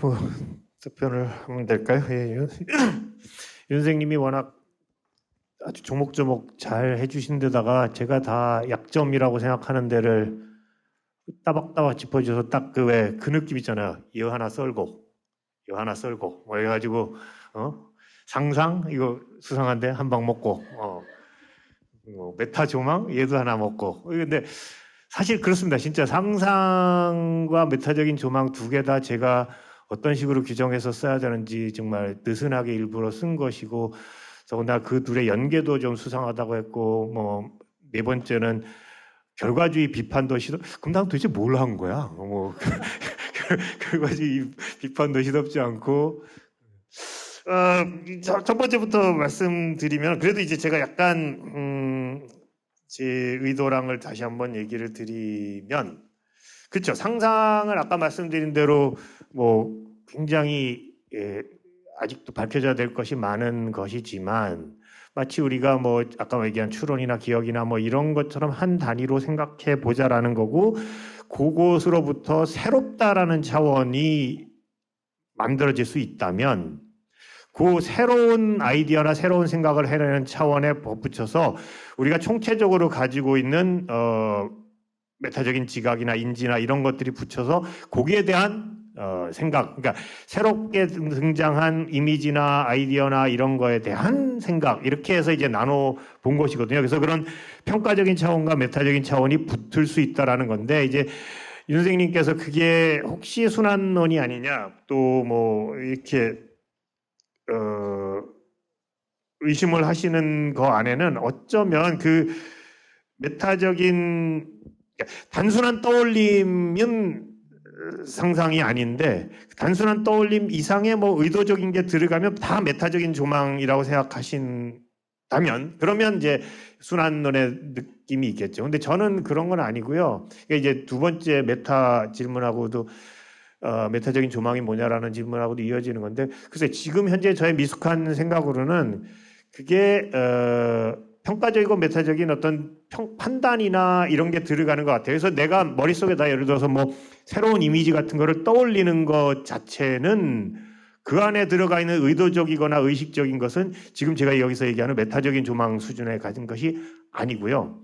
뭐 답변을 하면 될까요? 예, 윤 선생님이 워낙 아주 조목조목 잘 해주신 데다가 제가 다 약점이라고 생각하는 데를 따박따박 짚어줘서 딱 그 느낌 있잖아요. 이어 하나 썰고 뭐 해가지고 상상 이거 수상한데 한 방 먹고 메타 조망 얘도 하나 먹고. 근데 사실 그렇습니다. 진짜 상상과 메타적인 조망 두 개 다 제가 어떤 식으로 규정해서 써야 되는지 정말 느슨하게 일부러 쓴 것이고, 더군다나 그 둘의 연계도 좀 수상하다고 했고, 뭐 네 번째는 결과주의 비판도 그럼 난 도대체 뭘 한 거야? 뭐 결과주의 비판도 시덥지 않고. 첫 번째부터 말씀드리면, 그래도 이제 제가 약간 제 의도랑을 다시 한번 얘기를 드리면, 그렇죠. 상상을 아까 말씀드린 대로 뭐 굉장히 아직도 밝혀져야 될 것이 많은 것이지만, 마치 우리가 뭐 아까 얘기한 추론이나 기억이나 뭐 이런 것처럼 한 단위로 생각해 보자라는 거고, 그곳으로부터 새롭다라는 차원이 만들어질 수 있다면, 그 새로운 아이디어나 새로운 생각을 해내는 차원에 붙여서 우리가 총체적으로 가지고 있는 메타적인 지각이나 인지나 이런 것들이 붙여서 거기에 대한 생각, 그러니까 새롭게 등장한 이미지나 아이디어나 이런 거에 대한 생각, 이렇게 해서 이제 나눠 본 것이거든요. 그래서 그런 평가적인 차원과 메타적인 차원이 붙을 수 있다라는 건데, 이제 윤 선생님께서 그게 혹시 순환론이 아니냐, 또 뭐 이렇게 의심을 하시는 거 안에는 어쩌면 그 메타적인, 단순한 떠올림은 상상이 아닌데, 단순한 떠올림 이상의 뭐 의도적인 게 들어가면 다 메타적인 조망이라고 생각하신다면, 그러면 이제 순환론의 느낌이 있겠죠. 근데 저는 그런 건 아니고요. 이제 두 번째 메타 질문하고도 메타적인 조망이 뭐냐라는 질문하고도 이어지는 건데, 글쎄 지금 현재 저의 미숙한 생각으로는 그게 평가적이고 메타적인 어떤 판단이나 이런 게 들어가는 것 같아요. 그래서 내가 머릿속에다 예를 들어서 뭐 새로운 이미지 같은 거를 떠올리는 것 자체는 그 안에 들어가 있는 의도적이거나 의식적인 것은 지금 제가 여기서 얘기하는 메타적인 조망 수준에 가진 것이 아니고요.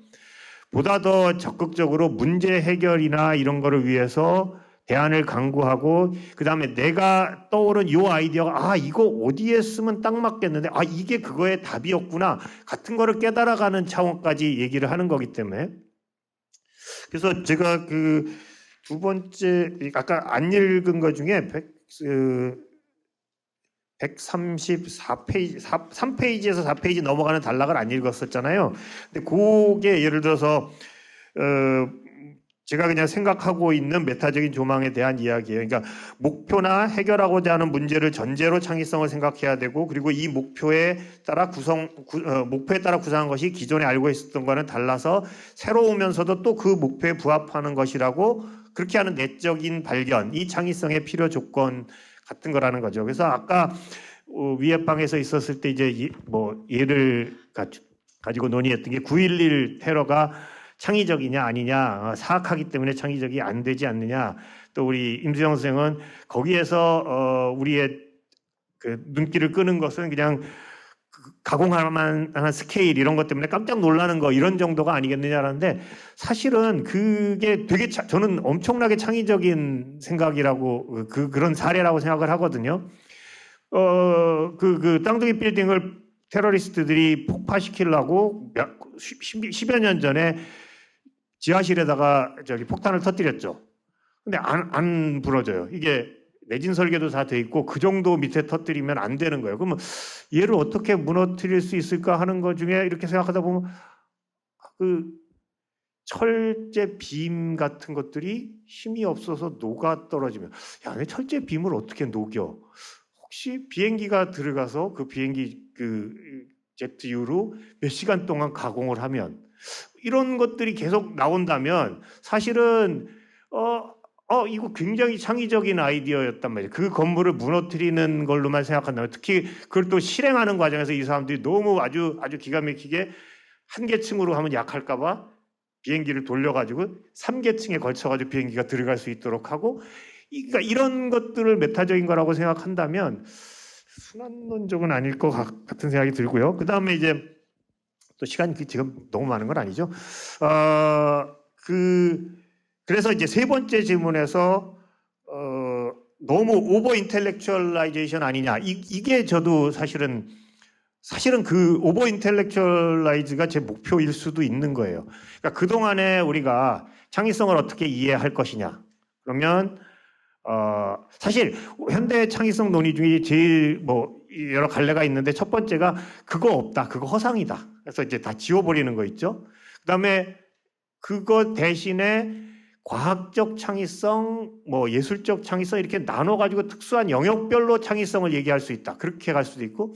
보다 더 적극적으로 문제 해결이나 이런 거를 위해서 대안을 강구하고, 그 다음에 내가 떠오른 이 아이디어가 이거 어디에 쓰면 딱 맞겠는데, 이게 그거의 답이었구나 같은 거를 깨달아가는 차원까지 얘기를 하는 거기 때문에. 그래서 제가 그 두 번째 아까 안 읽은 것 중에 134페이지 3페이지에서 4페이지 넘어가는 단락을 안 읽었었잖아요. 근데 그게 예를 들어서 제가 그냥 생각하고 있는 메타적인 조망에 대한 이야기예요. 그러니까 목표나 해결하고자 하는 문제를 전제로 창의성을 생각해야 되고, 그리고 이 목표에 따라 구성한 것이 기존에 알고 있었던 거는 달라서 새로우면서도 또 그 목표에 부합하는 것이라고, 그렇게 하는 내적인 발견, 이 창의성의 필요 조건 같은 거라는 거죠. 그래서 아까 위에 방에서 있었을 때 이제 뭐 예를 가지고 논의했던 게 9.11 테러가 창의적이냐 아니냐, 사악하기 때문에 창의적이 안 되지 않느냐. 또 우리 임수영 선생은 거기에서 우리의 그 눈길을 끄는 것은 그냥 가공할 만한 스케일 이런 것 때문에 깜짝 놀라는 거 이런 정도가 아니겠느냐라는데, 사실은 그게 되게 저는 엄청나게 창의적인 생각이라고 그런 사례라고 생각을 하거든요. 그 땅둥이 빌딩을 테러리스트들이 폭파시키려고 10여 년 전에 지하실에다가 폭탄을 터뜨렸죠. 근데 안 부러져요. 이게 내진 설계도 다 돼 있고 그 정도 밑에 터뜨리면 안 되는 거예요. 그러면 얘를 어떻게 무너뜨릴 수 있을까 하는 것 중에 이렇게 생각하다 보면 그 철제 빔 같은 것들이 힘이 없어서 녹아 떨어지면, 왜 철제 빔을 어떻게 녹여? 혹시 비행기가 들어가서 그 비행기 그 제트유로 몇 시간 동안 가공을 하면, 이런 것들이 계속 나온다면 사실은 이거 굉장히 창의적인 아이디어였단 말이에요. 그 건물을 무너뜨리는 걸로만 생각한다면, 특히 그걸 또 실행하는 과정에서 이 사람들이 너무 아주 기가 막히게 한 계층으로 하면 약할까봐 비행기를 돌려가지고 3계층에 걸쳐가지고 비행기가 들어갈 수 있도록 하고, 그러니까 이런 것들을 메타적인 거라고 생각한다면 순환론적은 아닐 것 같은 생각이 들고요. 그 다음에 이제 또 시간이 지금 너무 많은 건 아니죠. 그래서 이제 세 번째 질문에서 너무 오버 인텔렉츄얼라이제이션 아니냐. 이게 저도 사실은 그 오버 인텔렉츄얼라이즈가 제 목표일 수도 있는 거예요. 그러니까 그동안에 우리가 창의성을 어떻게 이해할 것이냐. 그러면 사실 현대 창의성 논의 중에 제일 뭐 여러 갈래가 있는데 첫 번째가 그거 없다. 그거 허상이다. 그래서 이제 다 지워버리는 거 있죠. 그다음에 그거 대신에 과학적 창의성, 뭐 예술적 창의성 이렇게 나눠가지고 특수한 영역별로 창의성을 얘기할 수 있다. 그렇게 갈 수도 있고,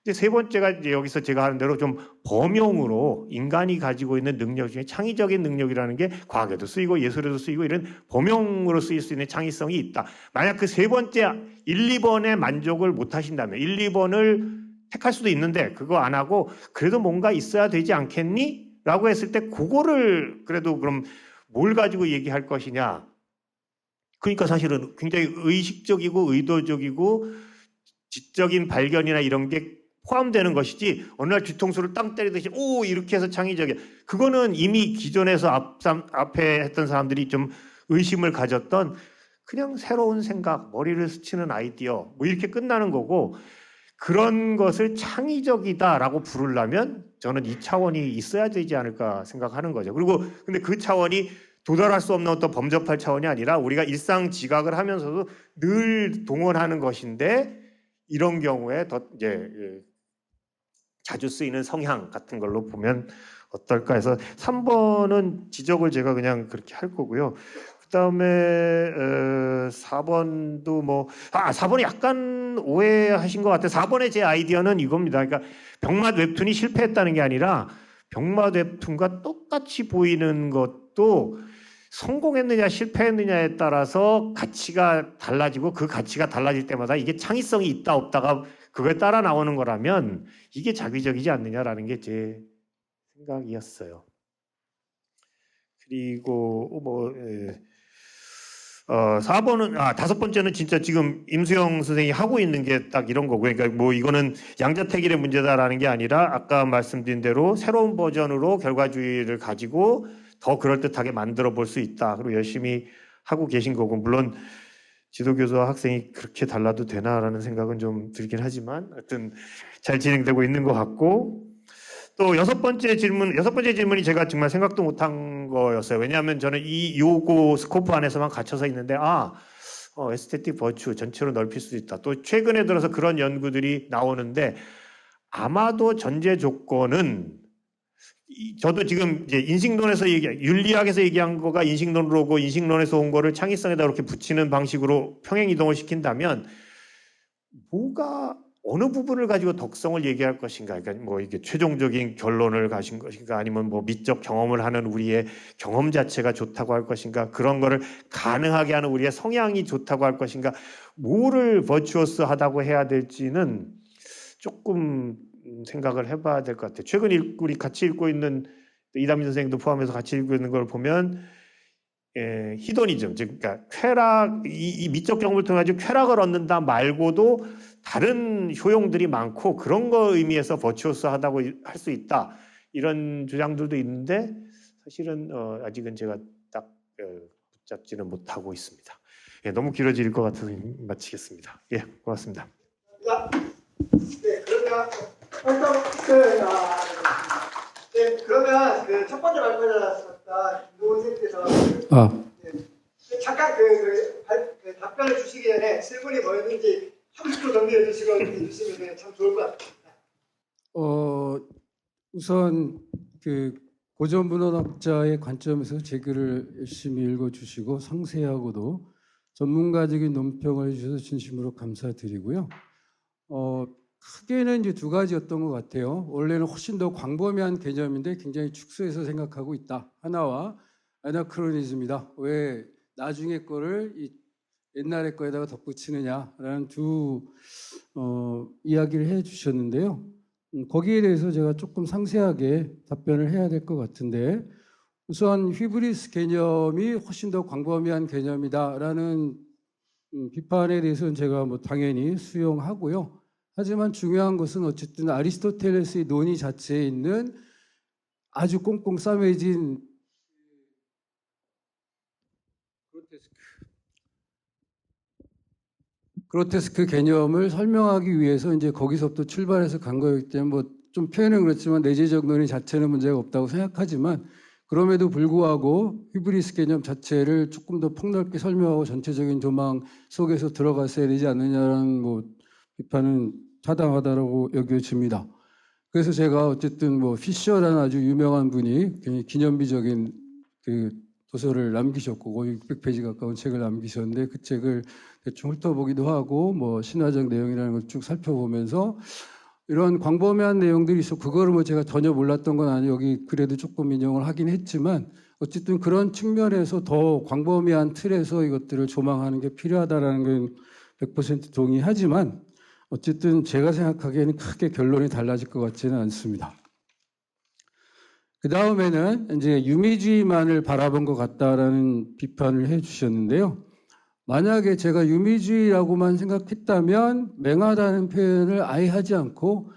이제 세 번째가 이제 여기서 제가 하는 대로 좀 범용으로 인간이 가지고 있는 능력 중에 창의적인 능력이라는 게 과학에도 쓰이고 예술에도 쓰이고 이런 범용으로 쓰일 수 있는 창의성이 있다. 만약 그 세 번째 1, 2번에 만족을 못 하신다면 1, 2번을 택할 수도 있는데 그거 안 하고 그래도 뭔가 있어야 되지 않겠니? 라고 했을 때 그거를 그래도 그럼 뭘 가지고 얘기할 것이냐. 그러니까 사실은 굉장히 의식적이고 의도적이고 지적인 발견이나 이런 게 포함되는 것이지 어느 날 뒤통수를 땅 때리듯이 오 이렇게 해서 창의적이야. 그거는 이미 기존에서 앞에 했던 사람들이 좀 의심을 가졌던 그냥 새로운 생각, 머리를 스치는 아이디어 뭐 이렇게 끝나는 거고 그런 것을 창의적이다라고 부르려면 저는 이 차원이 있어야 되지 않을까 생각하는 거죠. 그리고 근데 그 차원이 도달할 수 없는 어떤 범접할 차원이 아니라 우리가 일상 지각을 하면서도 늘 동원하는 것인데 이런 경우에 더 이제 자주 쓰이는 성향 같은 걸로 보면 어떨까 해서 3번은 지적을 제가 그냥 그렇게 할 거고요. 그다음에 4번도 뭐 4번이 약간 오해하신 것 같아요. 4번의 제 아이디어는 이겁니다. 그러니까 병맛 웹툰이 실패했다는 게 아니라 병맛 웹툰과 똑같이 보이는 것도 성공했느냐 실패했느냐에 따라서 가치가 달라지고 그 가치가 달라질 때마다 이게 창의성이 있다 없다가 그거에 따라 나오는 거라면 이게 자기적이지 않느냐라는 게 제 생각이었어요. 그리고 뭐 4번은 다섯 번째는 진짜 지금 임수영 선생이 하고 있는 게 딱 이런 거고요. 그러니까 뭐 이거는 양자택일의 문제다라는 게 아니라 아까 말씀드린 대로 새로운 버전으로 결과주의를 가지고 더 그럴듯하게 만들어 볼 수 있다. 그리고 열심히 하고 계신 거고 물론 지도교수와 학생이 그렇게 달라도 되나라는 생각은 좀 들긴 하지만 하여튼 잘 진행되고 있는 것 같고 또 여섯 번째 질문이 제가 정말 생각도 못한 거였어요. 왜냐하면 저는 이 요거 스코프 안에서만 갇혀서 있는데 에스테틱 버추 전체로 넓힐 수 있다. 또 최근에 들어서 그런 연구들이 나오는데 아마도 전제 조건은 저도 지금 이제 인식론에서 윤리학에서 얘기한 거가 인식론으로 오고 인식론에서 온 거를 창의성에다 이렇게 붙이는 방식으로 평행 이동을 시킨다면 뭐가 어느 부분을 가지고 덕성을 얘기할 것인가? 그러니까 뭐 이게 최종적인 결론을 가신 것인가? 아니면 뭐 미적 경험을 하는 우리의 경험 자체가 좋다고 할 것인가? 그런 거를 가능하게 하는 우리의 성향이 좋다고 할 것인가? 뭐를 버추어스하다고 해야 될지는 조금 생각을 해봐야 될 것 같아요. 최근 우리 같이 읽고 있는 이담민 선생님도 포함해서 같이 읽고 있는 걸 보면 히도니즘, 즉 그러니까 쾌락, 이 미적 경험을 통해 가지고 쾌락을 얻는다 말고도 다른 효용들이 많고 그런 거 의미에서 버추어스하다고 할 수 있다 이런 주장들도 있는데 사실은 아직은 제가 딱 붙잡지는 못하고 있습니다. 너무 길어질 것 같아서 마치겠습니다. 고맙습니다. 네, 그러면 그 첫 번째 발표자였던 노선생님께서 잠깐 답변을 주시기 전에 질문이 뭐였는지 30초 정리해 주시면 참 좋을 것 같습니다. 우선 그 고전문헌학자의 관점에서 제 글을 열심히 읽어주시고 상세하고도 전문가적인 논평을 해주셔서 진심으로 감사드리고요. 크게는 이제 두 가지였던 것 같아요. 원래는 훨씬 더 광범위한 개념인데 굉장히 축소해서 생각하고 있다. 하나와 아나크로니즘이다. 왜 나중에 거를 이 옛날의 거에다가 덧붙이느냐라는 두 이야기를 해주셨는데요. 거기에 대해서 제가 조금 상세하게 답변을 해야 될 것 같은데 우선 휘브리스 개념이 훨씬 더 광범위한 개념이다라는 비판에 대해서는 제가 뭐 당연히 수용하고요. 하지만 중요한 것은 어쨌든 아리스토텔레스의 논의 자체에 있는 아주 꽁꽁 싸매진 그로테스크 개념을 설명하기 위해서 이제 거기서부터 출발해서 간 거였기 때문에 뭐 좀 표현은 그렇지만 내재적 논의 자체는 문제가 없다고 생각하지만 그럼에도 불구하고 히브리스 개념 자체를 조금 더 폭넓게 설명하고 전체적인 조망 속에서 들어갔어야 되지 않느냐라는 뭐 비판은 타당하다고 여겨집니다. 그래서 제가 어쨌든 뭐 피셔라는 아주 유명한 분이 굉장히 기념비적인 그 도서를 남기셨고 거의 600페이지 가까운 책을 남기셨는데 그 책을 대충 훑어보기도 하고 뭐 신화적 내용이라는 걸 쭉 살펴보면서 이런 광범위한 내용들이 있어 그거를 뭐 제가 전혀 몰랐던 건 아니에요. 여기 그래도 조금 인용을 하긴 했지만 어쨌든 그런 측면에서 더 광범위한 틀에서 이것들을 조망하는 게 필요하다라는 건 100% 동의하지만 어쨌든 제가 생각하기에는 크게 결론이 달라질 것 같지는 않습니다. 그 다음에는 이제 유미주의만을 바라본 것 같다라는 비판을 해주셨는데요. 만약에 제가 유미주의라고만 생각했다면 맹하다는 표현을 아예 하지 않고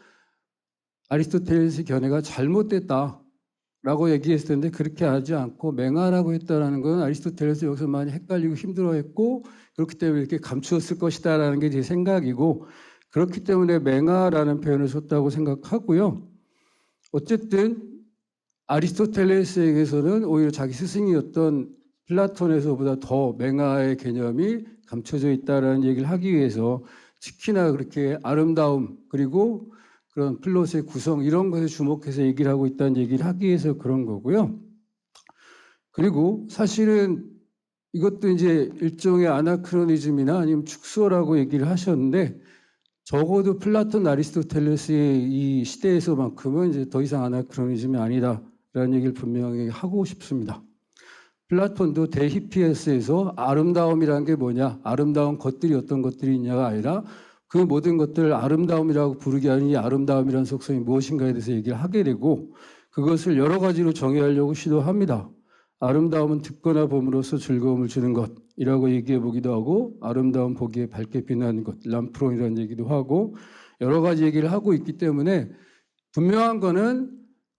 아리스토텔레스 견해가 잘못됐다라고 얘기했을 텐데 그렇게 하지 않고 맹하라고 했다라는 건 아리스토텔레스 여기서 많이 헷갈리고 힘들어했고 그렇기 때문에 이렇게 감추었을 것이다라는 게 제 생각이고 그렇기 때문에 맹하라는 표현을 썼다고 생각하고요. 어쨌든 아리스토텔레스에게서는 오히려 자기 스승이었던 플라톤에서보다 더 맹하의 개념이 감춰져 있다라는 얘기를 하기 위해서 특히나 그렇게 아름다움 그리고 그런 플롯의 구성 이런 것에 주목해서 얘기를 하고 있다는 얘기를 하기 위해서 그런 거고요. 그리고 사실은 이것도 이제 일종의 아나크로니즘이나 아니면 축소라고 얘기를 하셨는데 적어도 플라톤 아리스토텔레스의 이 시대에서만큼은 이제 더 이상 아나크로니즘이 아니다라는 얘기를 분명히 하고 싶습니다. 플라톤도 대히피에스에서 아름다움이라는 게 뭐냐, 아름다운 것들이 어떤 것들이 있냐가 아니라 그 모든 것들을 아름다움이라고 부르기 아닌 이 아름다움이라는 속성이 무엇인가에 대해서 얘기를 하게 되고 그것을 여러 가지로 정의하려고 시도합니다. 아름다움은 듣거나 봄으로써 즐거움을 주는 것이라고 얘기해 보기도 하고 아름다움 보기에 밝게 빛나는 것, 람프론이라는 얘기도 하고 여러 가지 얘기를 하고 있기 때문에 분명한 거는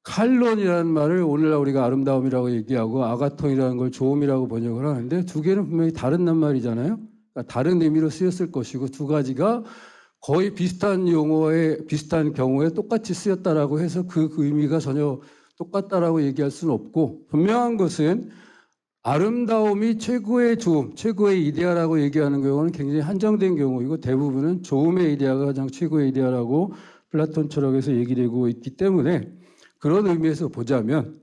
칼론이라는 말을 오늘날 우리가 아름다움이라고 얘기하고 아가톤이라는 걸 좋음이라고 번역을 하는데 두 개는 분명히 다른 낱말이잖아요. 그러니까 다른 의미로 쓰였을 것이고 두 가지가 거의 비슷한 용어에 비슷한 경우에 똑같이 쓰였다라고 해서 그 의미가 전혀 똑같다라고 얘기할 수는 없고 분명한 것은 아름다움이 최고의 좋음, 최고의 이데아라고 얘기하는 경우는 굉장히 한정된 경우이고 대부분은 좋음의 이데아가 가장 최고의 이데아라고 플라톤 철학에서 얘기되고 있기 때문에 그런 의미에서 보자면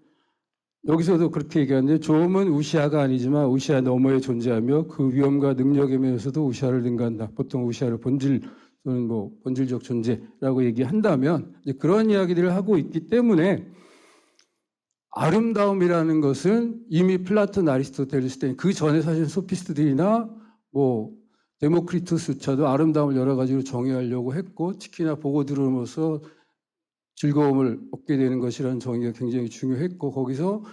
여기서도 그렇게 얘기하는데 좋음은 우시아가 아니지만 우시아 너머에 존재하며 그 위험과 능력에 면에서도 우시아를 능가한다. 보통 우시아를 본질 또는 뭐 본질적 존재라고 얘기한다면 이제 그런 이야기들을 하고 있기 때문에 아름다움이라는 것은 이미 플라톤 아리스토텔레스 때 그 전에 사실 소피스트들이나 뭐 데모크리투스조차도 아름다움을 여러 가지로 정의하려고 했고 특히나 보고 들음으로써 즐거움을 얻게 되는 것이라는 정의가 굉장히 중요했고 거기서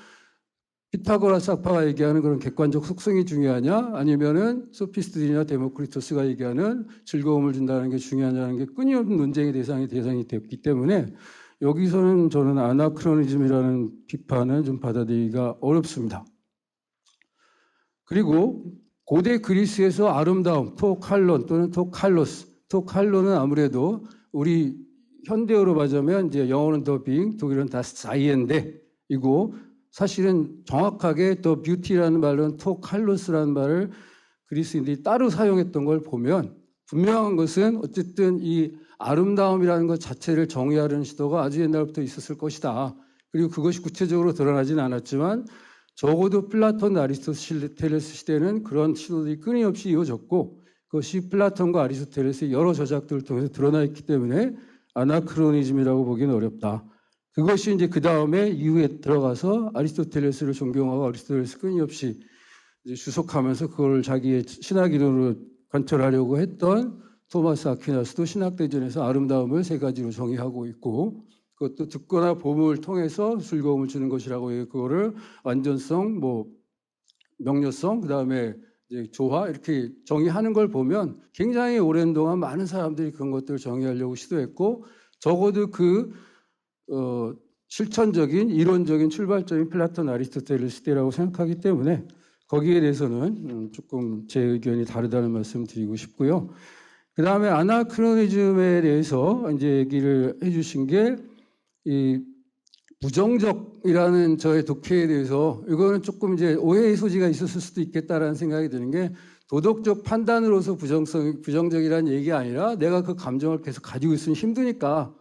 피타고라스 학파가 얘기하는 그런 객관적 속성이 중요하냐 아니면은 소피스트들이나 데모크리토스가 얘기하는 즐거움을 준다는 게 중요하냐는 게 끊임없는 논쟁의 대상이 됐기 때문에 여기서는 저는 아나크로니즘이라는 비판은 좀 받아들이기가 어렵습니다. 그리고 고대 그리스에서 아름다움, 토칼론 또는 토칼로스, 토칼론은 아무래도 우리 현대어로 말하자면 이제 영어는 더 빙, 독일어는 다스 사이엔데이고 사실은 정확하게 더 뷰티라는 말로는 토칼로스라는 말을 그리스인들이 따로 사용했던 걸 보면 분명한 것은 어쨌든 이 아름다움이라는 것 자체를 정의하려는 시도가 아주 옛날부터 있었을 것이다. 그리고 그것이 구체적으로 드러나지는 않았지만 적어도 플라톤 아리스토텔레스 시대는 그런 시도들이 끊임없이 이어졌고 그것이 플라톤과 아리스토텔레스의 여러 저작들을 통해서 드러나 있기 때문에 아나크로니즘이라고 보기는 어렵다. 그것이 이제 그 다음에 이후에 들어가서 아리스토텔레스를 존경하고 아리스토텔레스 끊임없이 이제 주석하면서 그걸 자기의 신학 이론으로 관철하려고 했던 토마스 아퀴나스도 신학대전에서 아름다움을 세 가지로 정의하고 있고 그것도 듣거나 봄을 통해서 즐거움을 주는 것이라고 해요. 그거를 완전성, 뭐 명료성, 그 다음에 이제 조화 이렇게 정의하는 걸 보면 굉장히 오랜 동안 많은 사람들이 그런 것들을 정의하려고 시도했고 적어도 실천적인 이론적인 출발점인 플라톤 아리스토텔레 시대라고 생각하기 때문에 거기에 대해서는 조금 제 의견이 다르다는 말씀 드리고 싶고요. 그 다음에 아나크로니즘에 대해서 이제 얘기를 해주신 게 이 부정적이라는 저의 독해에 대해서 이거는 조금 이제 오해의 소지가 있었을 수도 있겠다라는 생각이 드는 게 도덕적 판단으로서 부정적이라는 얘기가 아니라 내가 그 감정을 계속 가지고 있으면 힘드니까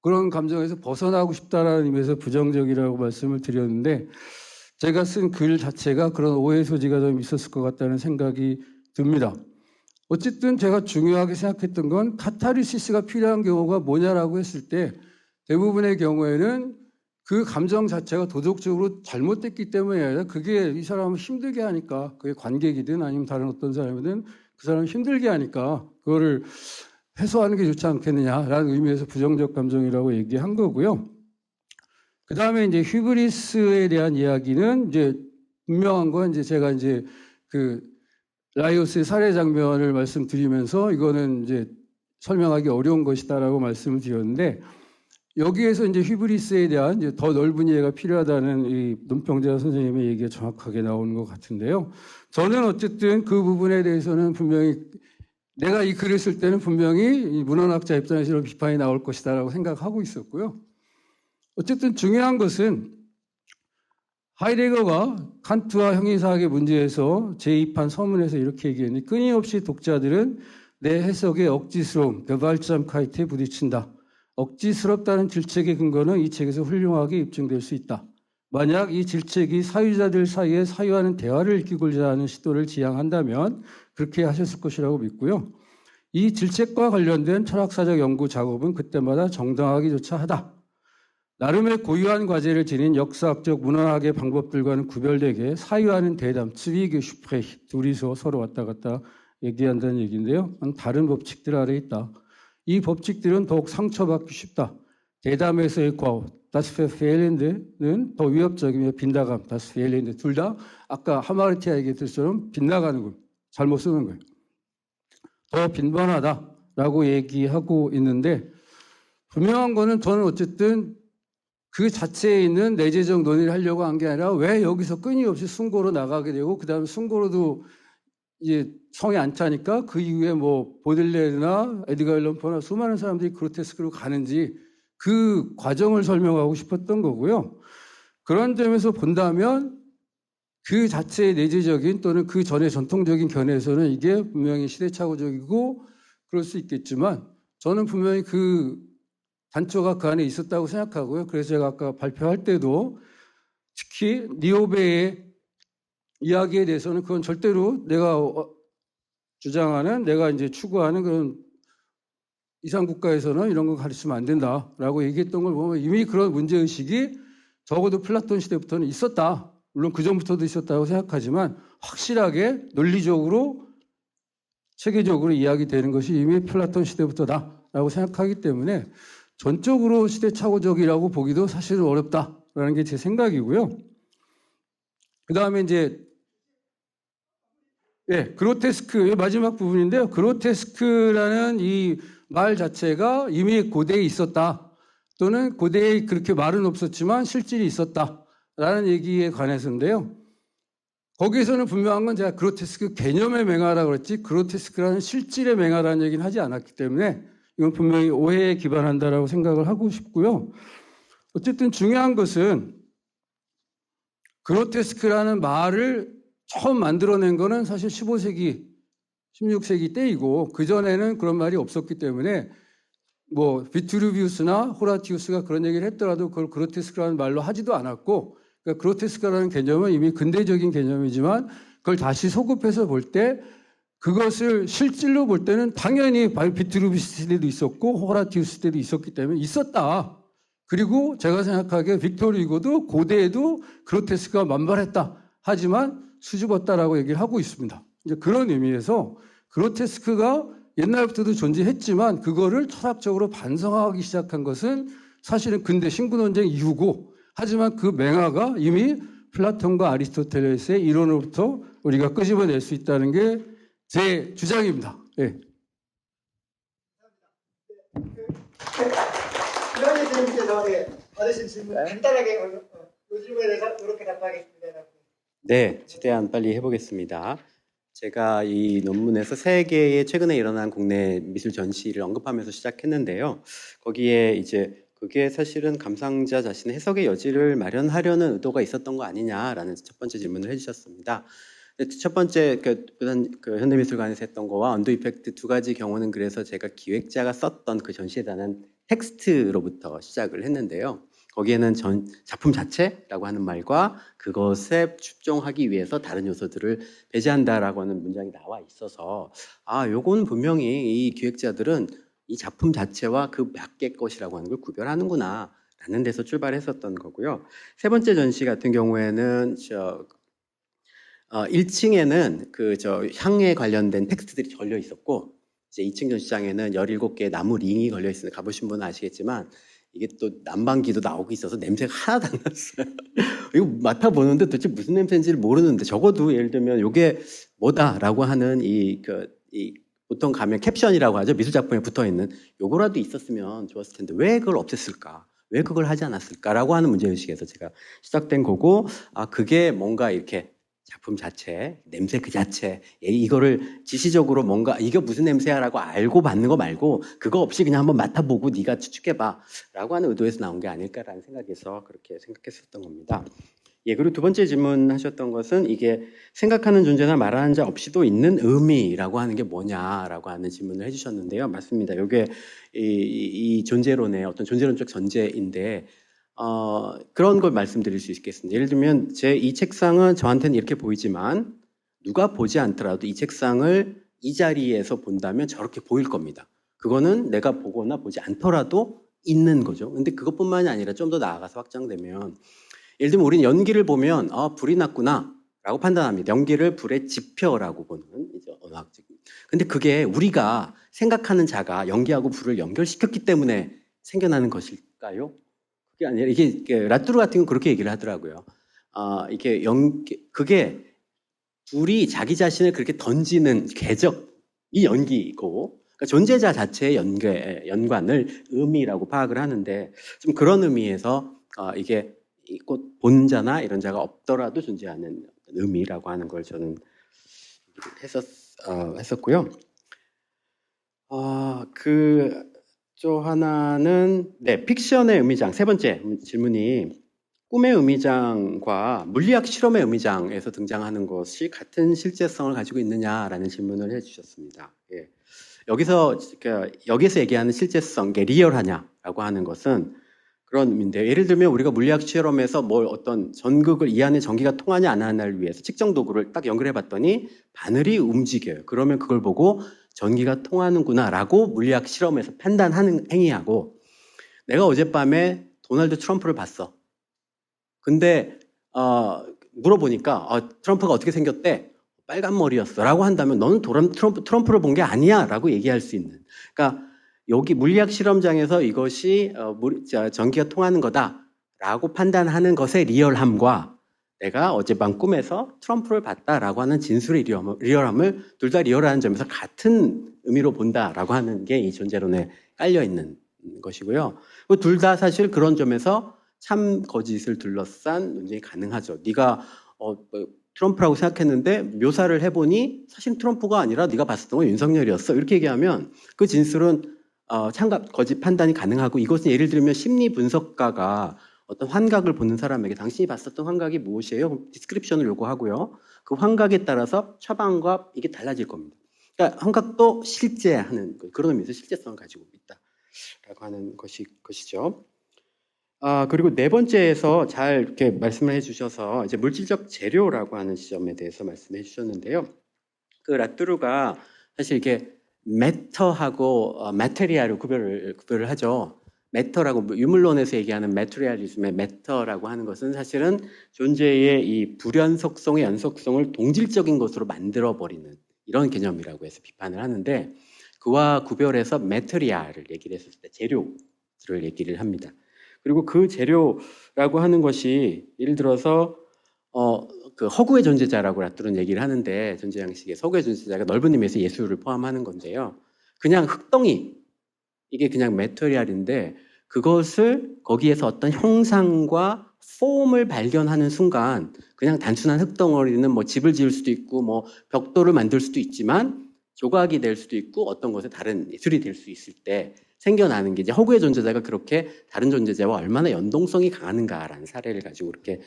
그런 감정에서 벗어나고 싶다라는 의미에서 부정적이라고 말씀을 드렸는데 제가 쓴 글 자체가 그런 오해의 소지가 좀 있었을 것 같다는 생각이 듭니다. 어쨌든 제가 중요하게 생각했던 건 카타르시스가 필요한 경우가 뭐냐라고 했을 때 대부분의 경우에는 그 감정 자체가 도덕적으로 잘못됐기 때문에 아니라 그게 이 사람을 힘들게 하니까 그게 관객이든 아니면 다른 어떤 사람이든 그 사람을 힘들게 하니까 그거를 해소하는 게 좋지 않겠느냐라는 의미에서 부정적 감정이라고 얘기한 거고요. 그 다음에 이제 휴브리스에 대한 이야기는 이제 분명한 건 이제 제가 이제 그 라이오스의 살해 장면을 말씀드리면서 이거는 이제 설명하기 어려운 것이다라고 말씀을 드렸는데 여기에서 이제 휴브리스에 대한 이제 더 넓은 이해가 필요하다는 이 논평자 선생님의 얘기가 정확하게 나오는 것 같은데요. 저는 어쨌든 그 부분에 대해서는 분명히 내가 이 글을 쓸 때는 분명히 이 문헌학자 입장에서 이런 비판이 나올 것이다라고 생각하고 있었고요. 어쨌든 중요한 것은 하이데거가 칸트와 형이사학의 문제에서 제2판 서문에서 이렇게 얘기했는데 끊임없이 독자들은 내 해석의 억지스러움, gewaltsamkeit에 부딪힌다. 억지스럽다는 질책의 근거는 이 책에서 훌륭하게 입증될 수 있다. 만약 이 질책이 사유자들 사이에 사유하는 대화를 이끌고자 하는 시도를 지향한다면 그렇게 하셨을 것이라고 믿고요. 이 질책과 관련된 철학사적 연구 작업은 그때마다 정당하기조차 하다. 나름의 고유한 과제를 지닌 역사학적 문헌학의 방법들과는 구별되게 사유하는 대담, 츠위게 슈프레히 둘이서 서로 왔다 갔다 얘기한다는 얘기인데요. 다른 법칙들 아래 있다. 이 법칙들은 더욱 상처받기 쉽다. 대담에서의 과오, das Verfehlende는 더 위협적이며 빗나감, das Fehlende 둘 다 아까 하마르티아 얘기했던 빗나가는 거예요. 잘못 쓰는 거예요. 더 빈번하다라고 얘기하고 있는데 분명한 거는 저는 어쨌든 그 자체에 있는 내재적 논의를 하려고 한 게 아니라 왜 여기서 끊임없이 숭고로 나가게 되고 그 다음에 숭고로도 이제 성에 안 차니까 그 이후에 뭐 보들레르나 에드가 앨런 포나 수많은 사람들이 그로테스크로 가는지 그 과정을 설명하고 싶었던 거고요. 그런 점에서 본다면 그 자체의 내재적인 또는 그 전의 전통적인 견해에서는 이게 분명히 시대착오적이고 그럴 수 있겠지만 저는 분명히 그 단초가 그 안에 있었다고 생각하고요. 그래서 제가 아까 발표할 때도 특히 니오베의 이야기에 대해서는 그건 절대로 내가 주장하는 내가 이제 추구하는 그런 이상 국가에서는 이런 거 가르치면 안 된다라고 얘기했던 걸 보면 이미 그런 문제의식이 적어도 플라톤 시대부터는 있었다. 물론 그 전부터도 있었다고 생각하지만 확실하게 논리적으로 체계적으로 이야기되는 것이 이미 플라톤 시대부터다라고 생각하기 때문에 전적으로 시대착오적이라고 보기도 사실은 어렵다라는 게 제 생각이고요. 그 다음에 이제 그로테스크 마지막 부분인데요. 그로테스크라는 이 말 자체가 이미 고대에 있었다. 또는 고대에 그렇게 말은 없었지만 실질이 있었다라는 얘기에 관해서인데요. 거기에서는 분명한 건 제가 그로테스크 개념의 맹아라고 그랬지 그로테스크라는 실질의 맹아라는 얘기는 하지 않았기 때문에 이건 분명히 오해에 기반한다라고 생각을 하고 싶고요. 어쨌든 중요한 것은 그로테스크라는 말을 처음 만들어낸 거는 사실 15세기, 16세기 때이고 그전에는 그런 말이 없었기 때문에 뭐 비트루비우스나 호라티우스가 그런 얘기를 했더라도 그걸 그로테스크라는 말로 하지도 않았고 그러니까 그로테스크라는 개념은 이미 근대적인 개념이지만 그걸 다시 소급해서 볼 때 그것을 실질로 볼 때는 당연히 비트루비우스 때도 있었고 호라티우스 때도 있었기 때문에 있었다. 그리고 제가 생각하기에 빅토르 유고도 고대에도 그로테스크가 만발했다. 하지만 수줍었다라고 얘기를 하고 있습니다. 이제 그런 의미에서 그로테스크가 옛날부터도 존재했지만 그거를 철학적으로 반성하기 시작한 것은 사실은 근대 신구논쟁 이후고 하지만 그 맹아가 이미 플라톤과 아리스토텔레스의 이론으로부터 우리가 끄집어낼 수 있다는 게 제 주장입니다. 예. 이완희 선생님께서 받으신 질문 간단하게 이 질문에 대해서 이렇게 답하겠습니다. 네, 최대한 빨리 해보겠습니다. 제가 이 논문에서 세 개의 최근에 일어난 국내 미술 전시를 언급하면서 시작했는데요. 거기에 이제 그게 사실은 감상자 자신의 해석의 여지를 마련하려는 의도가 있었던 거 아니냐라는 첫 번째 질문을 해주셨습니다. 첫 번째 그 현대미술관에서 했던 거와 언더 이펙트 두 가지 경우는 그래서 제가 기획자가 썼던 그 전시에 대한 텍스트로부터 시작을 했는데요. 거기에는 작품 자체라고 하는 말과 그것에 집중하기 위해서 다른 요소들을 배제한다라고 하는 문장이 나와 있어서 요건 분명히 이 기획자들은 이 작품 자체와 그 몇 개 것이라고 하는 걸 구별하는구나 라는 데서 출발했었던 거고요. 세 번째 전시 같은 경우에는 1층에는 향에 관련된 텍스트들이 걸려 있었고 이제 2층 전시장에는 17개의 나무 링이 걸려 있습니다. 가보신 분은 아시겠지만 이게 또 난방기도 나오고 있어서 냄새가 하나도 안 났어요. 이거 맡아보는데 도대체 무슨 냄새인지를 모르는데 적어도 예를 들면 이게 뭐다라고 하는 보통 가면 캡션이라고 하죠. 미술작품에 붙어있는 요거라도 있었으면 좋았을 텐데 왜 그걸 없앴을까? 왜 그걸 하지 않았을까라고 하는 문제의식에서 제가 시작된 거고 그게 뭔가 이렇게 작품 자체, 냄새 그 자체 이거를 지시적으로 뭔가 이게 무슨 냄새야라고 알고 받는 거 말고 그거 없이 그냥 한번 맡아보고 네가 추측해봐 라고 하는 의도에서 나온 게 아닐까라는 생각에서 그렇게 생각했었던 겁니다. 예, 그리고 두 번째 질문하셨던 것은 이게 생각하는 존재나 말하는 자 없이도 있는 의미라고 하는 게 뭐냐라고 하는 질문을 해주셨는데요. 맞습니다. 이게 이 존재론의 어떤 존재론적 전제인데 그런 걸 말씀드릴 수 있겠습니다. 예를 들면 제 이 책상은 저한테는 이렇게 보이지만 누가 보지 않더라도 이 책상을 이 자리에서 본다면 저렇게 보일 겁니다. 그거는 내가 보거나 보지 않더라도 있는 거죠. 근데 그것뿐만이 아니라 좀 더 나아가서 확장되면 예를 들면 우리는 연기를 보면 불이 났구나 라고 판단합니다. 연기를 불의 지표라고 보는 이제 언어학적. 근데 그게 우리가 생각하는 자가 연기하고 불을 연결시켰기 때문에 생겨나는 것일까요? 그게 아니라 이게 라뚜르 같은 건 그렇게 얘기를 하더라고요. 그게 불이 자기 자신을 그렇게 던지는 궤적이 연기이고 그러니까 존재자 자체의 연관을 의미라고 파악을 하는데 좀 그런 의미에서 이게 곧 본 자나 이런 자가 없더라도 존재하는 의미라고 하는 걸 저는 했었고요. 또 하나는 픽션의 의미장. 세 번째 질문이 꿈의 의미장과 물리학 실험의 의미장에서 등장하는 것이 같은 실제성을 가지고 있느냐라는 질문을 해주셨습니다. 예. 여기서 얘기하는 실제성, 리얼하냐라고 하는 것은 그런 의미인데요. 예를 들면 우리가 물리학 실험에서 어떤 전극을 이 안에 전기가 통하냐 안 하냐를 위해서 측정 도구를 딱 연결해 봤더니 바늘이 움직여요. 그러면 그걸 보고 전기가 통하는구나 라고 물리학 실험에서 판단하는 행위하고 내가 어젯밤에 도널드 트럼프를 봤어. 근데 물어보니까 트럼프가 어떻게 생겼대? 빨간 머리였어 라고 한다면 너는 트럼프를 본 게 아니야 라고 얘기할 수 있는. 그러니까 여기 물리학 실험장에서 이것이 전기가 통하는 거다라고 판단하는 것의 리얼함과 내가 어젯밤 꿈에서 트럼프를 봤다라고 하는 진술의 리얼함을 둘 다 리얼하는 점에서 같은 의미로 본다라고 하는 게 이 존재론에 깔려 있는 것이고요. 둘 다 사실 그런 점에서 참 거짓을 둘러싼 논쟁이 가능하죠. 네가 트럼프라고 생각했는데 묘사를 해보니 사실 트럼프가 아니라 네가 봤었던 건 윤석열이었어. 이렇게 얘기하면 그 진술은 참각 거짓 판단이 가능하고 이것은 예를 들면 심리 분석가가 어떤 환각을 보는 사람에게 당신이 봤었던 환각이 무엇이에요? 디스크립션을 요구하고요. 그 환각에 따라서 처방과 이게 달라질 겁니다. 그러니까 환각도 실제하는 그런 의미에서 실제성을 가지고 있다라고 하는 것이죠. 그리고 네 번째에서 잘 이렇게 말씀을 해주셔서 이제 물질적 재료라고 하는 지점에 대해서 말씀해 주셨는데요. 그 라뚜르가 사실 이게 매터하고 마테리아를 구별을 하죠. 매터라고 유물론에서 얘기하는 매트리얼리즘의 매터라고 하는 것은 사실은 존재의 이 불연속성의 연속성을 동질적인 것으로 만들어버리는 이런 개념이라고 해서 비판을 하는데 그와 구별해서 매테리아를 얘기를 했을 때 재료를 얘기를 합니다. 그리고 그 재료라고 하는 것이 예를 들어서 그 허구의 존재자라고 라뚜르는 얘기를 하는데 존재 양식의 허구의 존재자가 넓은 의미에서 예수를 포함하는 건데요. 그냥 흙덩이 이게 그냥 메터리얼인데 그것을 거기에서 어떤 형상과 폼을 발견하는 순간 그냥 단순한 흙덩어리는 뭐 집을 지을 수도 있고 뭐 벽돌을 만들 수도 있지만 조각이 될 수도 있고 어떤 것에 다른 예술이 될 수 있을 때 생겨나는 게 이제 허구의 존재자가 그렇게 다른 존재자와 얼마나 연동성이 강하는가라는 사례를 가지고 그렇게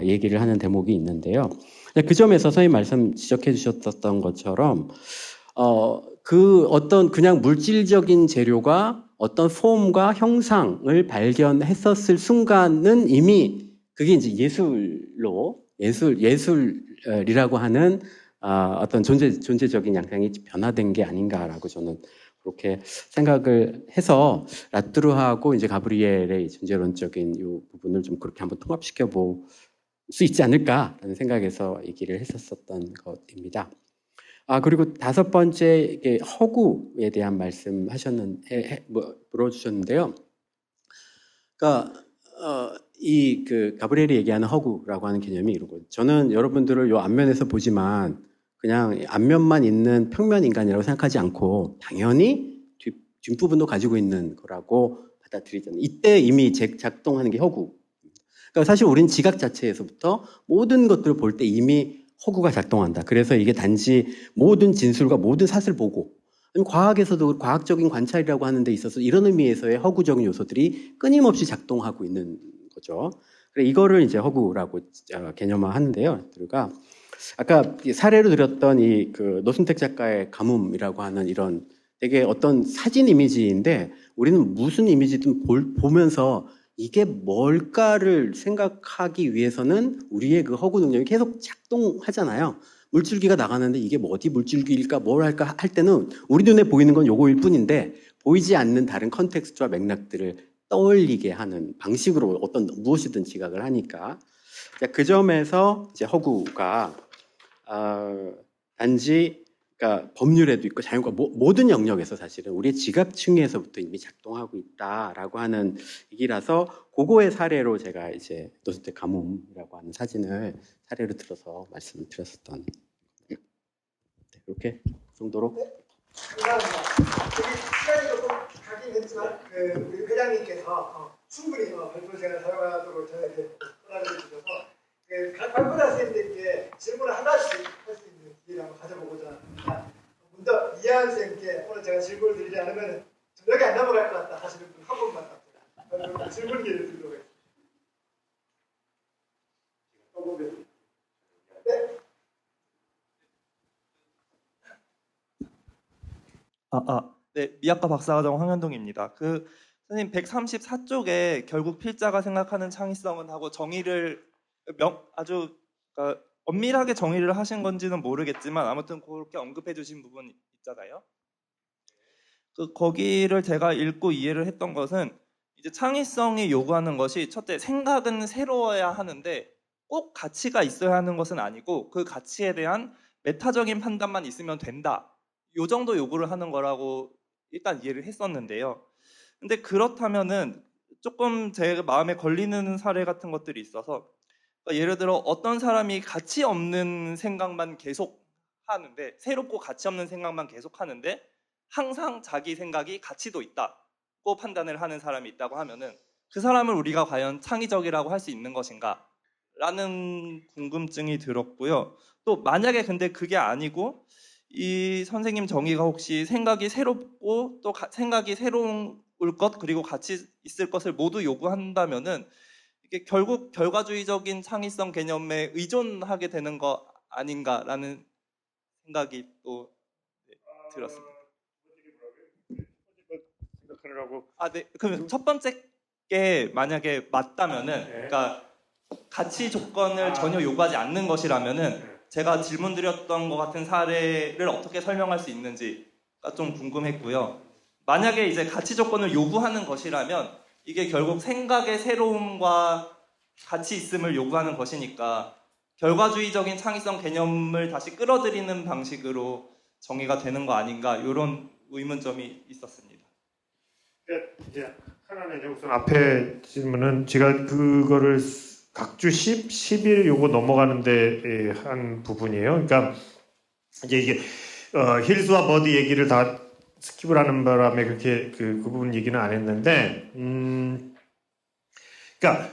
얘기를 하는 대목이 있는데요. 그 점에서 선생님 말씀 지적해 주셨던 것처럼 그 어떤 그냥 물질적인 재료가 어떤 폼과 형상을 발견했었을 순간은 이미 그게 이제 예술이라고 하는 어떤 존재적인 양상이 변화된 게 아닌가라고 저는 그렇게 생각을 해서 라뚜르하고 이제 가브리엘의 존재론적인 이 부분을 좀 그렇게 한번 통합시켜 볼 수 있지 않을까라는 생각에서 얘기를 했었던 것입니다. 그리고 다섯 번째 이게 허구에 대한 말씀하셨는데 물어주셨는데요. 그러니까 이 그 가브리엘이 얘기하는 허구라고 하는 개념이 이러고 저는 여러분들을 요 앞면에서 보지만 그냥 앞면만 있는 평면 인간이라고 생각하지 않고 당연히 뒷부분도 가지고 있는 거라고 받아들이잖아요. 이때 이미 작동하는 게 허구. 그러니까 사실 우리는 지각 자체에서부터 모든 것들을 볼 때 이미 허구가 작동한다. 그래서 이게 단지 모든 진술과 모든 사실을 보고 과학에서도 과학적인 관찰이라고 하는 데 있어서 이런 의미에서의 허구적인 요소들이 끊임없이 작동하고 있는 거죠. 그래 이거를 이제 허구라고 개념화하는데요. 그러니까 아까 사례로 들었던 이 그 노순택 작가의 가뭄이라고 하는 이런 되게 어떤 사진 이미지인데 우리는 무슨 이미지든 보면서 이게 뭘까를 생각하기 위해서는 우리의 그 허구 능력이 계속 작동하잖아요. 물줄기가 나가는데 이게 뭐 어디 물줄기일까 뭘 할까 할 때는 우리 눈에 보이는 건 요거일 뿐인데 보이지 않는 다른 컨텍스트와 맥락들을 떠올리게 하는 방식으로 어떤 무엇이든 지각을 하니까 그 점에서 이제 허구가 단지 그러니까 법률에도 있고 자연과 모든 영역에서 사실은 우리의 지각층에서부터 이미 작동하고 있다라고 하는 얘기라서 그거의 사례로 제가 이제 노순택 가뭄이라고 하는 사진을 사례로 들어서 말씀을 드렸었던 이렇게 정도로. 감사합니다. 시간이 조금 가긴 했지만 우리 회장님께서 충분히 발표 시간을 사용하도록 저에게 허락을 주셔서 발표자 선생님들께 질문을 하나씩 할 수 있는 기회를 한번 가져보고자 합니다. 먼저 이하은 선생님께 오늘 제가 질문을 드리지 않으면 저녁에 안 넘어갈 것 같다 하시는 분 한 분만 답니다. 질문 기회를 드리도록 하겠습니다. 네. 네, 미학과 박사과정 황현동입니다. 선생님 134쪽에 결국 필자가 생각하는 창의성은 하고 정의를 아주 그러니까 엄밀하게 정의를 하신 건지는 모르겠지만 아무튼 그렇게 언급해 주신 부분 있잖아요. 거기를 제가 읽고 이해를 했던 것은 이제 창의성이 요구하는 것이 첫째 생각은 새로워야 하는데 꼭 가치가 있어야 하는 것은 아니고 그 가치에 대한 메타적인 판단만 있으면 된다. 요 정도 요구를 하는 거라고 일단 이해를 했었는데요. 근데 그렇다면은 조금 제 마음에 걸리는 사례 같은 것들이 있어서 그러니까 예를 들어 어떤 사람이 가치 없는 생각만 계속 하는데 새롭고 가치 없는 생각만 계속 하는데 항상 자기 생각이 가치도 있다고 판단을 하는 사람이 있다고 하면은 그 사람을 우리가 과연 창의적이라고 할 수 있는 것인가? 라는 궁금증이 들었고요. 또 만약에 근데 그게 아니고 이 선생님 정의가 혹시 생각이 새롭고 또 생각이 새로운 것 그리고 가치 있을 것을 모두 요구한다면은 이게 결국 결과주의적인 창의성 개념에 의존하게 되는 거 아닌가라는 생각이 또 들었습니다. 네. 그럼 첫 번째 게 만약에 맞다면은 그러니까 가치 조건을 전혀 요구하지 않는 것이라면은 제가 질문 드렸던 것 같은 사례를 어떻게 설명할 수 있는지가 좀 궁금했고요. 만약에 이제 가치 조건을 요구하는 것이라면 이게 결국 생각의 새로움과 가치 있음을 요구하는 것이니까 결과주의적인 창의성 개념을 다시 끌어들이는 방식으로 정의가 되는 거 아닌가 이런 의문점이 있었습니다. 이제 하나는 우선 앞에 질문은 제가 그거를 각주 10, 11 요거 넘어가는데 한 부분이에요. 그러니까 이제 이게 힐스와 버드 얘기를 다 스킵을 하는 바람에 그렇게 그 부분 얘기는 안 했는데, 그러니까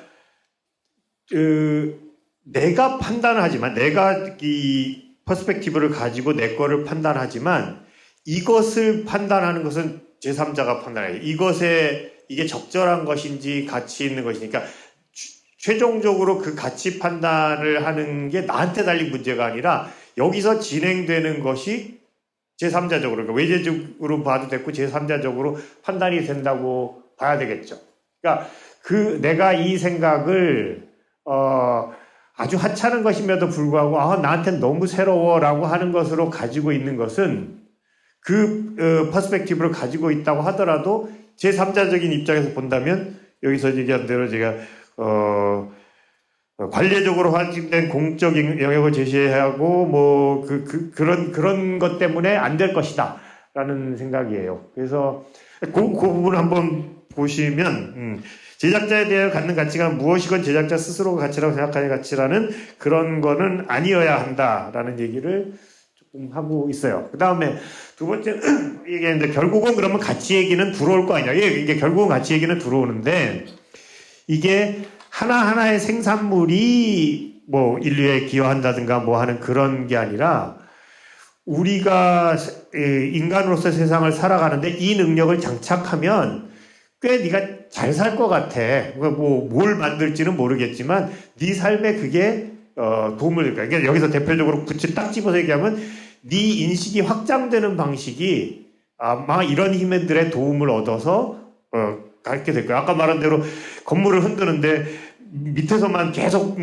내가 판단하지만 내가 이 퍼스펙티브를 가지고 내 거를 판단하지만 이것을 판단하는 것은 제3자가 판단해요. 이게 적절한 것인지 가치 있는 것이니까 그러니까 최종적으로 그 가치 판단을 하는 게 나한테 달린 문제가 아니라 여기서 진행되는 것이 제3자적으로 그러니까 외재적으로 봐도 됐고 제3자적으로 판단이 된다고 봐야 되겠죠. 그러니까 내가 이 생각을 아주 하찮은 것임에도 불구하고 나한테는 너무 새로워라고 하는 것으로 가지고 있는 것은 그 퍼스펙티브를 가지고 있다고 하더라도 제3자적인 입장에서 본다면 여기서 얘기한 대로 제가 관례적으로 확인된 공적 영역을 제시해야 하고 뭐 그런 것 때문에 안 될 것이다라는 생각이에요. 그래서 그 부분 한번 보시면 제작자에 대해 갖는 가치가 무엇이건 제작자 스스로가 가치라고 생각하는 가치라는 그런 거는 아니어야 한다라는 얘기를 조금 하고 있어요. 그 다음에 두 번째 얘기했는데 결국은 그러면 가치 얘기는 들어올 거 아니냐. 이게 결국은 가치 얘기는 들어오는데 이게 하나하나의 생산물이 뭐 인류에 기여한다든가 뭐 하는 그런 게 아니라 우리가 인간으로서 세상을 살아가는데 이 능력을 장착하면 꽤 네가 잘 살 것 같아. 뭐 뭘 만들지는 모르겠지만 네 삶에 그게 도움을 줄 거야. 그러니까 여기서 대표적으로 굳이 딱 집어서 얘기하면 네 인식이 확장되는 방식이 아마 이런 힘들의 도움을 얻어서 갖게 될 거야. 아까 말한 대로 건물을 흔드는데 밑에서만 계속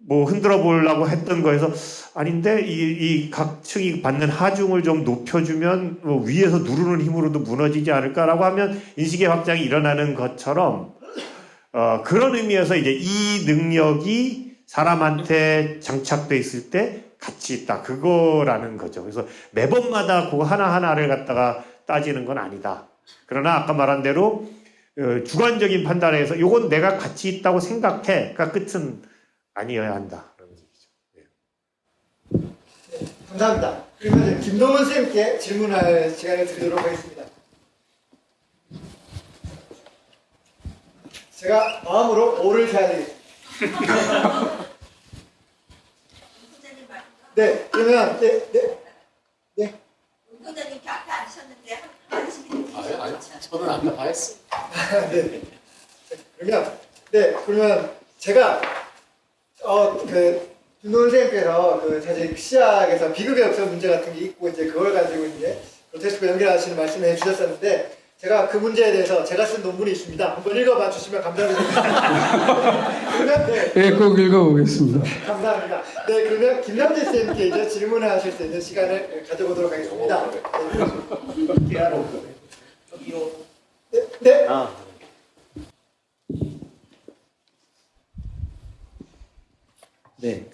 뭐 흔들어 보려고 했던 거에서 아닌데 이 각 층이 받는 하중을 좀 높여주면 뭐 위에서 누르는 힘으로도 무너지지 않을까라고 하면 인식의 확장이 일어나는 것처럼 그런 의미에서 이제 이 능력이 사람한테 장착돼 있을 때 가치 있다 그거라는 거죠. 그래서 매번마다 그거 하나하나를 갖다가 따지는 건 아니다. 그러나 아까 말한 대로 주관적인 판단에서 이건 내가 가치 있다고 생각해. 그러니까 끝은 아니어야 한다. 그런 얘기죠. 네, 감사합니다. 그러면 김동훈 선생님께 질문할 시간을 드리도록 하겠습니다. 제가 마음으로 오를 세야 되겠습니다. 네, 그러면 네. 운동장님 앞에 앉으셨는데 한 말씀이 아니, 저는 안 나와있어요. 네. 그러면 제가 김동훈 선생님께서 사실 시작에서 비급여 역사 문제 같은 게 있고 이제 그걸 가지고 이제 프로테스트와 연결하시는 말씀을 해주셨었는데 제가 그 문제에 대해서 제가 쓴 논문이 있습니다. 한번 읽어봐 주시면 감사드리겠습니다. 그러면 네, 꼭 읽어보겠습니다. 감사합니다. 네, 그러면 김남재 선생님께 이제 질문을 하실 수 있는 시간을 가져보도록 하겠습니다. 네. 네,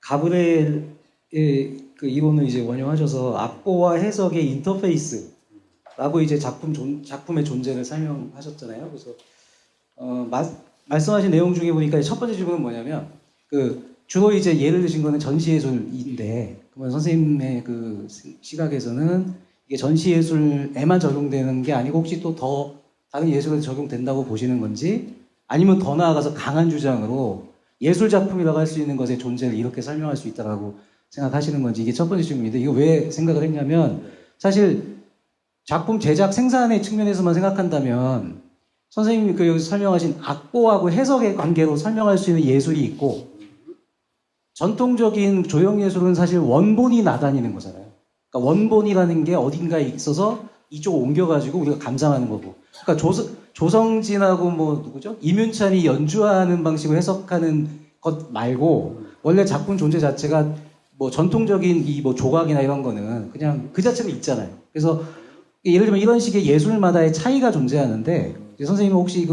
가브렐의 그 이론을 이제 원용하셔서 악보와 해석의 인터페이스라고 이제 작품의 존재를 설명하셨잖아요. 그래서 말씀하신 내용 중에 보니까 첫 번째 질문은 뭐냐면 주로 이제 예를 드신 거는 전시예술인데 그러면 선생님의 그 시각에서는 이게 전시예술에만 적용되는 게 아니고 혹시 또 더 다른 예술에 적용된다고 보시는 건지 아니면 더 나아가서 강한 주장으로 예술 작품이라고 할 수 있는 것의 존재를 이렇게 설명할 수 있다라고 생각하시는 건지 이게 첫 번째 질문인데 이거 왜 생각을 했냐면 사실 작품 제작 생산의 측면에서만 생각한다면 선생님이 여기서 설명하신 악보하고 해석의 관계로 설명할 수 있는 예술이 있고 전통적인 조형예술은 사실 원본이 나다니는 거잖아요. 그러니까 원본이라는 게 어딘가에 있어서 이쪽으로 옮겨가지고 우리가 감상하는 거고 그러니까 조성진하고 누구죠? 이문찬이 연주하는 방식으로 해석하는 것 말고 원래 작품 존재 자체가 전통적인 조각이나 이런 거는 그냥 그 자체로 있잖아요. 그래서 예를 들면 이런 식의 예술마다의 차이가 존재하는데 선생님은 혹시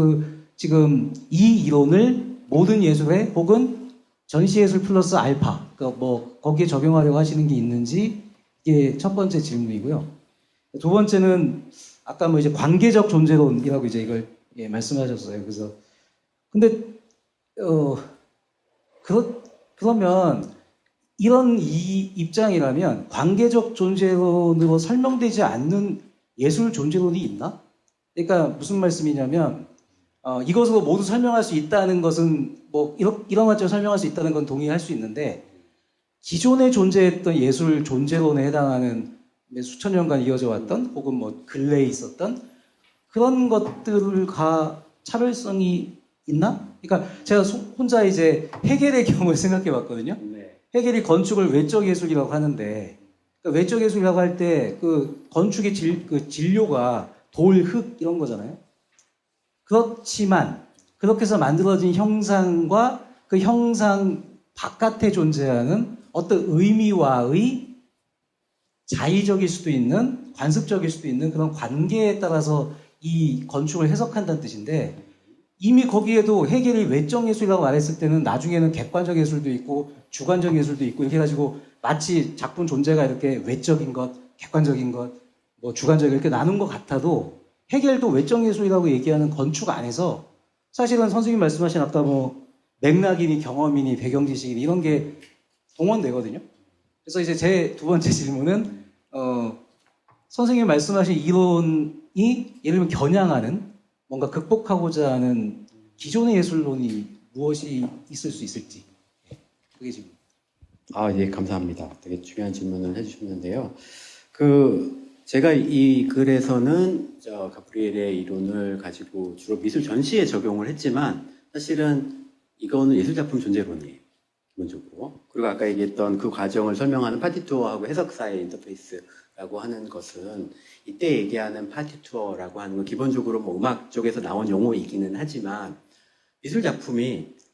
지금 이 이론을 모든 예술에 혹은 전시예술 플러스 알파 거기에 적용하려고 하시는 게 있는지 이게 첫 번째 질문이고요. 두 번째는 아까 이제 관계적 존재론이라고 이제 이걸 말씀하셨어요. 그래서 근데 그러면 이런 이 입장이라면 관계적 존재론으로 설명되지 않는 예술 존재론이 있나? 그러니까 무슨 말씀이냐면 이것으로 모두 설명할 수 있다는 것은 뭐 이런 관점으로 설명할 수 있다는 건 동의할 수 있는데 기존에 존재했던 예술 존재론에 해당하는 수천 년간 이어져 왔던 혹은 뭐 근래에 있었던 그런 것들과 차별성이 있나? 그러니까 제가 혼자 이제 헤겔의 경우를 생각해 봤거든요. 네. 헤겔이 건축을 외적 예술이라고 하는데 그러니까 외적 예술이라고 할 때 그 건축의 그 진료가 돌, 흙 이런 거잖아요. 그렇지만 그렇게 해서 만들어진 형상과 그 형상 바깥에 존재하는 어떤 의미와의 자의적일 수도 있는 관습적일 수도 있는 그런 관계에 따라서 이 건축을 해석한다는 뜻인데 이미 거기에도 헤겔이 외적 예술이라고 말했을 때는 나중에는 객관적 예술도 있고 주관적 예술도 있고 이렇게 해가지고 마치 작품 존재가 이렇게 외적인 것, 객관적인 것, 뭐 주관적 이렇게 나눈 것 같아도 헤겔도 외적 예술이라고 얘기하는 건축 안에서 사실은 선생님 말씀하신 아까 뭐 맥락이니 경험이니 배경 지식이니 이런 게 동원되거든요. 그래서 이제 제 두 번째 질문은 선생님 말씀하신 이론이 예를 들면 겨냥하는 뭔가 극복하고자 하는 기존의 예술론이 무엇이 있을 수 있을지 그게 질문. 예, 감사합니다. 되게 중요한 질문을 해주셨는데요. 제가 이 글에서는 가브리엘의 이론을 가지고 주로 미술 전시에 적용을 했지만 사실은 이거는 예술작품 존재론이에요. 기본적으로. 그리고 아까 얘기했던 그 과정을 설명하는 파티투어하고 해석사의 인터페이스라고 하는 것은 이때 얘기하는 파티투어라고 하는 건 기본적으로 뭐 음악 쪽에서 나온 용어이기는 하지만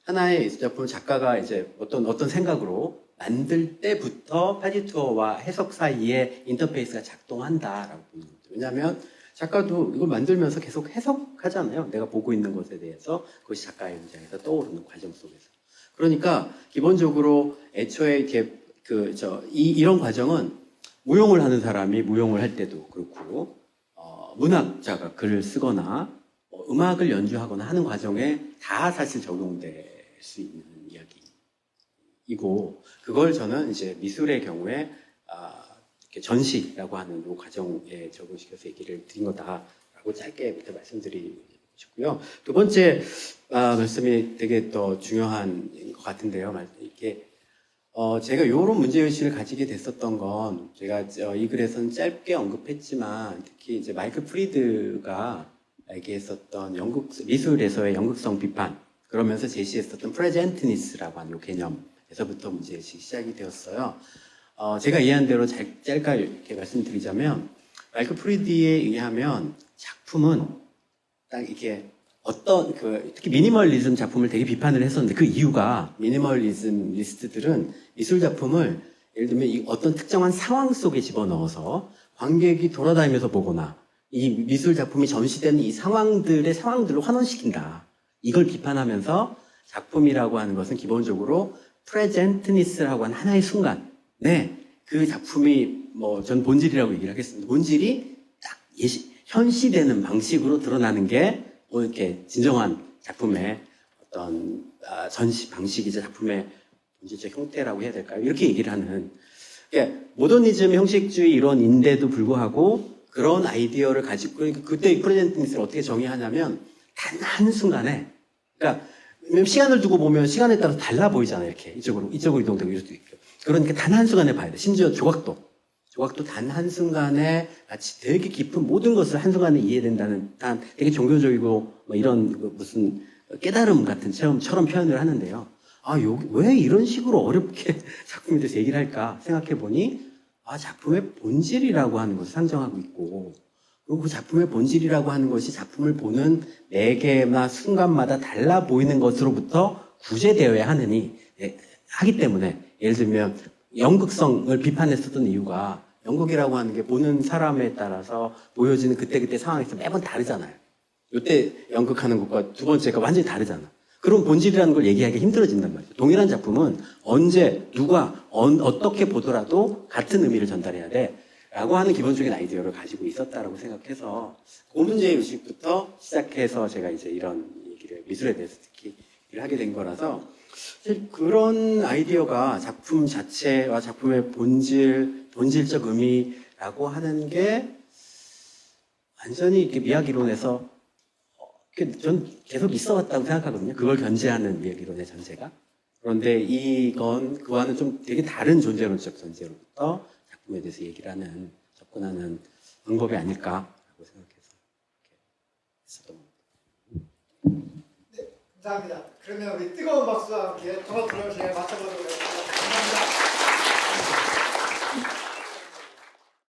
하나의 예술작품을 작가가 이제 어떤 생각으로 만들 때부터 파티투어와 해석 사이에 인터페이스가 작동한다라고 보는 거죠. 왜냐하면 작가도 이걸 만들면서 계속 해석하잖아요. 내가 보고 있는 것에 대해서 그것이 작가의 입장에서 떠오르는 과정 속에서. 그러니까 기본적으로 애초에 이렇게 이런 과정은 무용을 하는 사람이 무용을 할 때도 그렇고 문학자가 글을 쓰거나 음악을 연주하거나 하는 과정에 다 사실 적용될 수 있는 이야기이고 그걸 저는 이제 미술의 경우에 이렇게 전시라고 하는 이 과정에 적용시켜서 얘기를 드린 거다라고 짧게 밑에 말씀드리고요. 두 번째 말씀이 되게 더 중요한 것 같은데요. 이렇게 제가 이런 문제의식을 가지게 됐었던 건 제가 이 글에서는 짧게 언급했지만 특히 이제 마이클 프리드가 얘기했었던 미술에서의 연극성 비판 그러면서 제시했었던 프레젠트니스라고 하는 개념에서부터 문제의식이 시작이 되었어요. 제가 이해한 대로 짧게 이렇게 말씀드리자면 마이클 프리드에 의하면 작품은 딱 이렇게 특히 미니멀리즘 작품을 되게 비판을 했었는데 그 이유가 미니멀리즘리스트들은 미술 작품을 예를 들면 어떤 특정한 상황 속에 집어넣어서 관객이 돌아다니면서 보거나 이 미술 작품이 전시되는 이 상황들로 환원시킨다. 이걸 비판하면서 작품이라고 하는 것은 기본적으로 프레젠트니스라고 하는 하나의 순간에 그 작품이 전 본질이라고 얘기를 하겠습니다. 본질이 딱 현시되는 방식으로 드러나는 게 이렇게 진정한 작품의 어떤 전시 방식이자 작품의 본질적 형태라고 해야 될까요? 이렇게 얘기를 하는 모더니즘 형식주의 이론인데도 불구하고 그런 아이디어를 가지고 그때 이 프레젠트니스를 어떻게 정의하냐면 단 한순간에 그러니까 시간을 두고 보면 시간에 따라서 달라 보이잖아요. 이렇게 이쪽으로 이동되고 이럴 수도 있고 그러니까 단 한순간에 봐야 돼. 심지어 조각도 단 한순간에 마치 되게 깊은 모든 것을 한순간에 이해된다는 되게 종교적이고 이런 무슨 깨달음 같은 체험처럼 표현을 하는데요. 왜 이런 식으로 어렵게 작품에 대해서 얘기를 할까 생각해보니 작품의 본질이라고 하는 것을 상정하고 있고 그리고 그 작품의 본질이라고 하는 것이 작품을 보는 매개나 순간마다 달라 보이는 것으로부터 구제되어야 하기 때문에 예를 들면 연극성을 비판했었던 이유가 연극이라고 하는 게 보는 사람에 따라서 보여지는 그때그때 상황에서 매번 다르잖아요. 이때 연극하는 것과 두 번째가 완전히 다르잖아. 그런 본질이라는 걸 얘기하기 힘들어진단 말이죠. 동일한 작품은 언제 누가 어떻게 보더라도 같은 의미를 전달해야 돼 라고 하는 기본적인 아이디어를 가지고 있었다라고 생각해서 그 문제의식부터 시작해서 제가 이제 이런 얘기를 미술에 대해서 특히 일을 하게 된 거라서 사실 그런 아이디어가 작품 자체와 작품의 본질적 의미라고 하는 게 완전히 이렇게 미학 이론에서 전 계속 있어 왔다고 생각하거든요. 그걸 견제하는 미학 이론의 전제가. 그런데 이건 그와는 좀 되게 다른 존재론적 전제로부터 작품에 대해서 얘기를 하는, 접근하는 방법이 아닐까라고 생각해서 이렇게 했었던 겁니다. 감사합니다. 그러면 우리 뜨거운 박수와 함께 토마토를 제가 맞춰보도록 하겠습니다. 감사합니다.